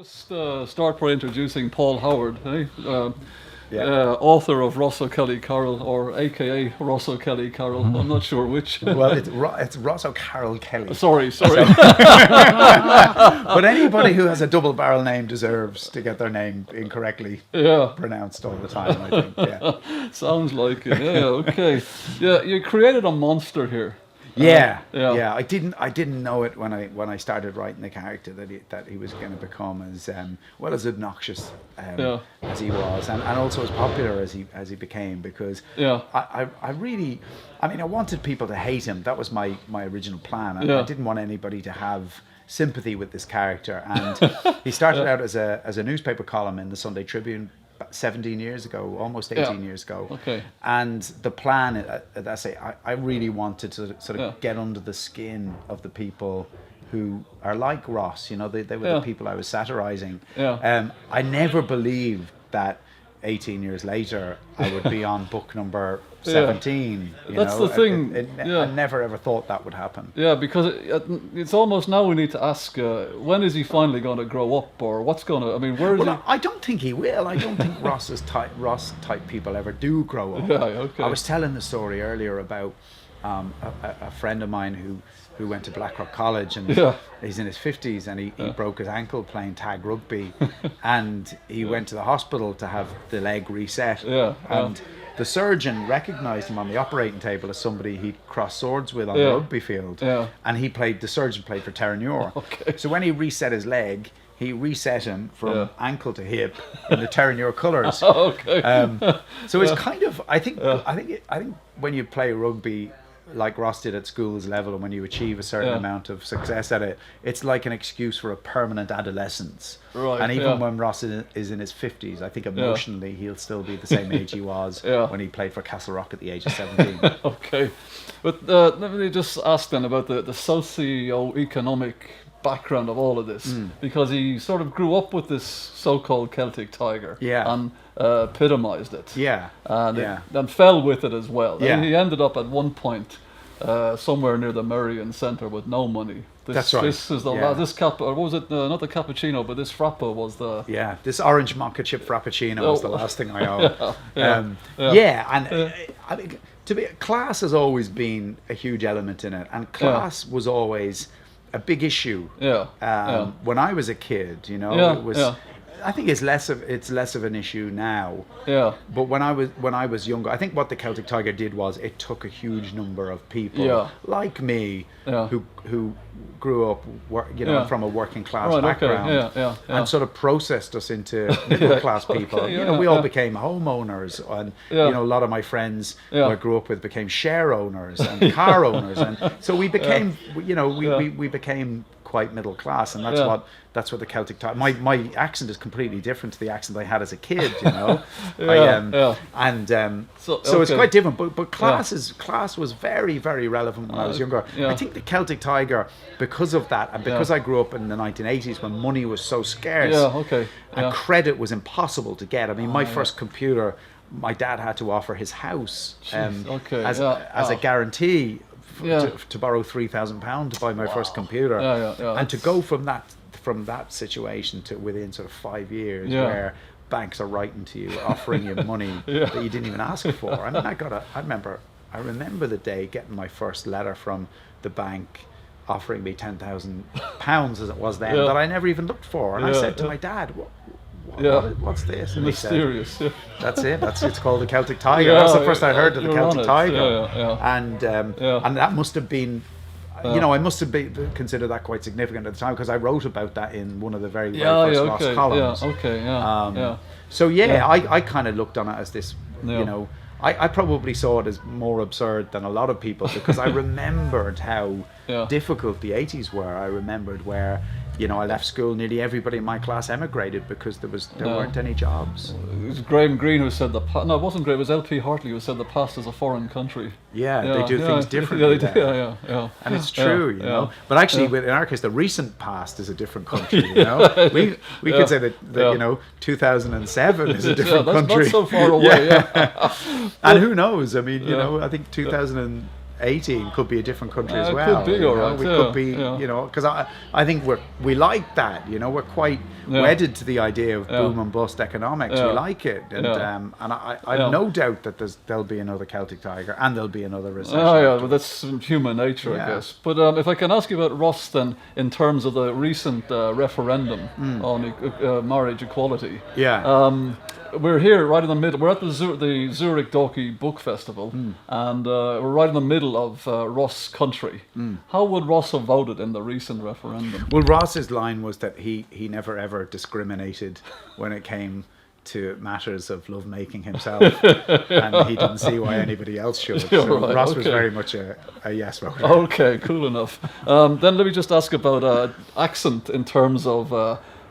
just start by introducing Paul Howard, author of Ross O'Kelly Carroll, or AKA Ross O'Kelly Carroll. I'm not sure which. Well, it's Ross O'Carroll Kelly. Sorry. But anybody who has a double barrel name deserves to get their name incorrectly pronounced all the time, I think. Yeah. Sounds like it. Yeah, okay. Yeah, you created a monster here. Yeah. I didn't know it when I started writing the character that he was going to become as as obnoxious as he was, and also as popular as he became, because I wanted people to hate him. That was my original plan. I didn't want anybody to have sympathy with this character, and he started out as a newspaper column in the Sunday Tribune 17 years ago, almost 18 years ago. Okay. And the plan, I really wanted to sort of get under the skin of the people who are like Ross. They were the people I was satirizing. I never believed that 18 years later I would be on book number 17. That's the thing. I never ever thought that would happen. Yeah, because it's almost now we need to ask, when is he finally going to grow up, or what's going to? I mean, where is he? I don't think he will. I don't think Ross type people ever do grow up. Yeah, okay. I was telling the story earlier about a friend of mine who went to Blackrock College, and he's in his 50s, and he broke his ankle playing tag rugby, and he went to the hospital to have the leg reset, and the surgeon recognised him on the operating table as somebody he'd crossed swords with on the rugby field, and the surgeon played for Terranure. Okay. So when he reset his leg, he reset him from ankle to hip in the Terranure colours. Okay. So it's kind of, I think when you play rugby like Ross did at school's level, and when you achieve a certain amount of success at it, it's like an excuse for a permanent adolescence. Right. And even when Ross is in his 50s, I think emotionally he'll still be the same age he was when he played for Castle Rock at the age of 17. Okay. But let me just ask then about the socio-economic background of all of this, because he sort of grew up with this so-called Celtic tiger and epitomized it, and fell with it as well. And he ended up at one point somewhere near the Merrion Centre with no money. That's right. This is this what was it? Not the cappuccino, but this frappo was the this orange mocha chip frappuccino was the last thing I owed. I think class has always been a huge element in it, and class was always a big issue. When I was a kid, it was. I think it's less of an issue now. But when I was younger, I think what the Celtic Tiger did was it took a huge number of people like me who grew up from a working class background and sort of processed us into middle class people. We all became homeowners, and a lot of my friends who I grew up with became share owners and car owners, and so we became we became quite middle class, and that's what the Celtic Tiger. My accent is completely different to the accent I had as a kid, So it's quite different. But class was very, very relevant when I was younger. I think the Celtic Tiger, because of that, and because I grew up in the 1980s when money was so scarce, and credit was impossible to get. I mean, my first computer, my dad had to offer his house as a guarantee. To borrow £3,000 to buy my first computer, and to go from that situation to within sort of 5 years, where banks are writing to you, offering you money that you didn't even ask for. I mean, I remember the day getting my first letter from the bank offering me £10,000 as it was then, that I never even looked for, and I said to my dad, what's this? And mysterious. He said, that's it. It's called the Celtic Tiger. That's the first I heard of the Celtic Tiger. And that must have been, I must have considered that quite significant at the time, because I wrote about that in one of the very first Ross columns. So I kind of looked on it as this, I probably saw it as more absurd than a lot of people, because I remembered how difficult the 80s were. I remembered where I left school, nearly everybody in my class emigrated because there weren't any jobs. It was Graham Greene who said it wasn't Graham, it was L.P. Hartley who said the past is a foreign country. They do things differently. And it's true, But actually, in our case, the recent past is a different country, We could say that 2007 is a different country. Not so far away, And who knows? I mean, I think 2000 18 could be a different country as It well. could be, all right. We could be, because I think we like that. We're quite wedded to the idea of boom and bust economics. We like it, and I've no doubt that there'll be another Celtic Tiger and there'll be another recession. Oh yeah, well that's human nature, I guess. But if I can ask you about Ross then, in terms of the recent referendum on marriage equality. Yeah. We're here right in the middle. We're at the Zurich Dalkey Book Festival, and we're right in the middle of Ross country. How would Ross have voted in the recent referendum? Well, Ross's line was that he never ever discriminated when it came to matters of lovemaking himself, and he didn't see why anybody else should. So right, Ross was very much a yes voter. Okay, cool enough. Then let me just ask about accent in terms of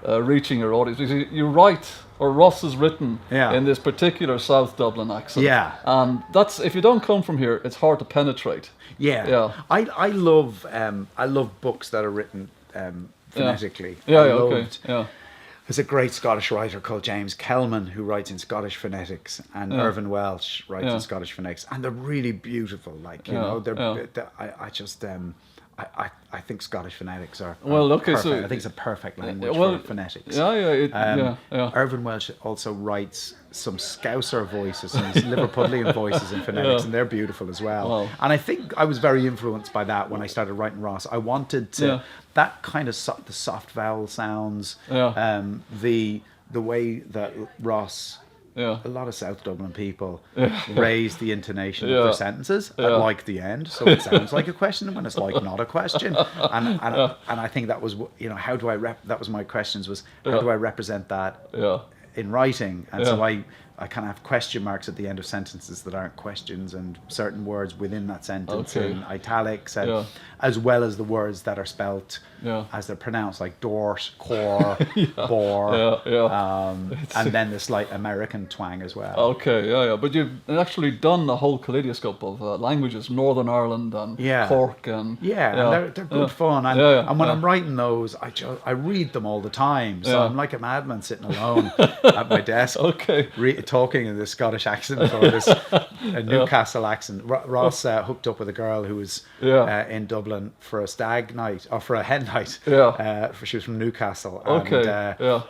reaching your audience. Because you write, or Ross has written, in this particular South Dublin accent. Yeah. And that's, if you don't come from here, it's hard to penetrate. Yeah. I love books that are written phonetically. There's a great Scottish writer called James Kelman who writes in Scottish phonetics, and Irvin Welsh writes in Scottish phonetics, and they're really beautiful. Like I think Scottish phonetics are perfect. So I think it's a perfect language for phonetics. Irvin Welsh also writes some Scouser voices, some Liverpudlian voices in phonetics, and they're beautiful as well. Wow. And I think I was very influenced by that when I started writing Ross. I wanted to that kind of the soft vowel sounds, the way that Ross. A lot of South Dublin people raise the intonation of their sentences at like the end, so it sounds like a question when it's like not a question. And I think that was how do I that was my questions was how do I represent that in writing? And so I kind of have question marks at the end of sentences that aren't questions, and certain words within that sentence in italics, as well as the words that are spelt as they're pronounced, like dort, core, bore, and then the slight American twang as well. But you've actually done the whole kaleidoscope of languages, Northern Ireland and Cork, and and they're good fun. And when I'm writing those, I read them all the time. So I'm like a madman sitting alone at my desk, talking in this Scottish accent or this Newcastle accent. Ross hooked up with a girl who was in Dublin for a stag night, or for a hen night. She was from Newcastle, and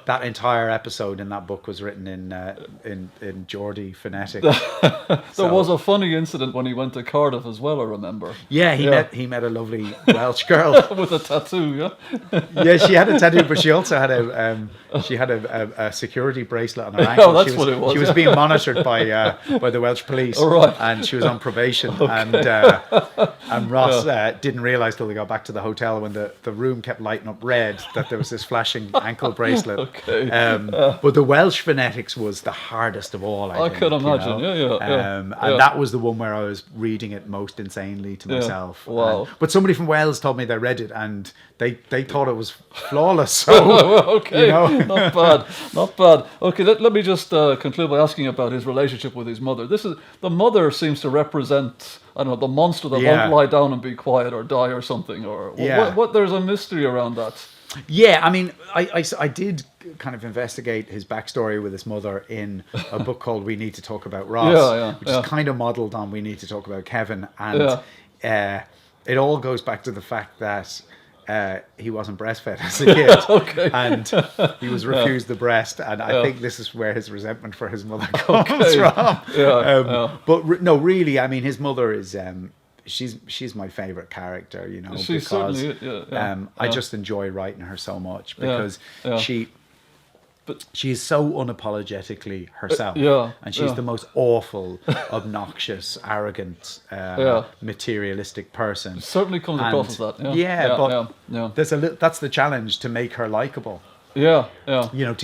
that entire episode in that book was written in Geordie phonetic. There was a funny incident when he went to Cardiff as well, I remember. He met a lovely Welsh girl with a tattoo. She had a tattoo, but she also had a security bracelet on her ankle. That's what it was. She was being monitored by the Welsh police, and she was on probation. And Ross didn't realise till they got back to the hotel, when the room kept lighting up red, that there was this flashing ankle bracelet. But the Welsh phonetics was the hardest of all. I think, could imagine. And that was the one where I was reading it most insanely to myself. Wow! But somebody from Wales told me they read it and they thought it was flawless. So not bad. Okay, let me just conclude by asking about his relationship with his mother. The mother seems to represent, I don't know, the monster that won't lie down and be quiet or die or something, or what there's a mystery around that. Yeah, I mean, I did kind of investigate his backstory with his mother in a book called We Need to Talk About Ross, which is kind of modelled on We Need to Talk About Kevin, and it all goes back to the fact that he wasn't breastfed as a kid, and he was refused the breast, and I think this is where his resentment for his mother comes from. But no, really, I mean, his mother is she's my favorite character, because I just enjoy writing her so much, because she's so unapologetically herself, and she's the most awful, obnoxious, arrogant, materialistic person. It certainly comes across as that. There's that's the challenge, to make her likable. To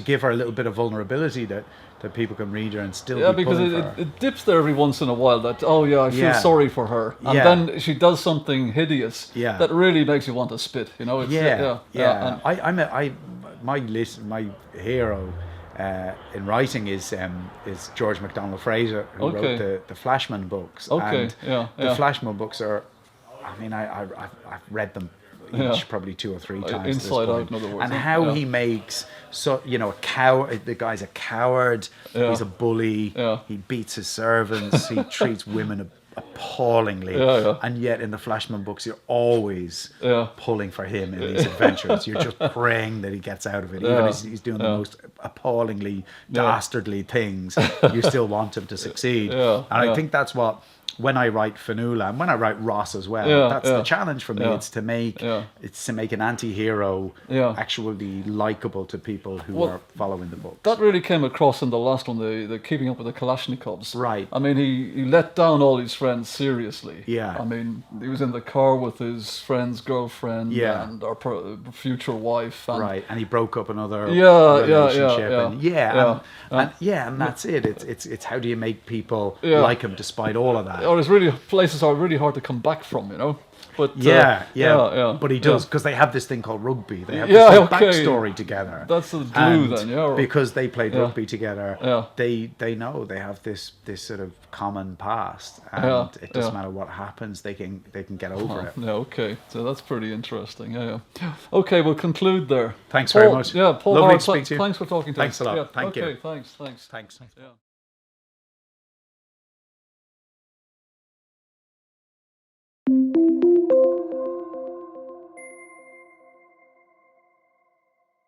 give her a little bit of vulnerability that people can read her and still be because it dips there every once in a while that I feel sorry for her, and then she does something hideous that really makes you want to spit. My hero in writing is George MacDonald Fraser, who wrote the Flashman books. The Flashman books are, I mean, I've read them each probably 2 or 3 times. Inside out, in other words. And how he makes a coward. The guy's a coward. He's a bully. He beats his servants. He treats women appallingly. And yet in the Flashman books, you're always pulling for him in these adventures. You're just praying that he gets out of it. Even as he's doing the most appallingly dastardly things, you still want him to succeed. And I think that's what, when I write Fionnuala and when I write Ross as well, that's the challenge for me. It's to make an anti-hero actually likable to people who are following the books. That really came across in the last one, the Keeping Up with the Kalashnikovs. Right. I mean, he let down all his friends seriously. Yeah. I mean, he was in the car with his friend's girlfriend and our future wife. And right. And he broke up another relationship. And that's it. It's how do you make people like him despite all of that? Or it's really places are really hard to come back from, you know. But but he does, because they have this thing called rugby. They have this backstory together. That's the glue then, because they played rugby together. They know they have this sort of common past, and it doesn't matter what happens. They can get over it. Yeah, okay. So that's pretty interesting. Okay, we'll conclude there. Thanks very much. Yeah, Paul. Lovely to speak to you. Thanks for talking to us. Thanks a lot. Thank you. Okay, thanks. Thanks.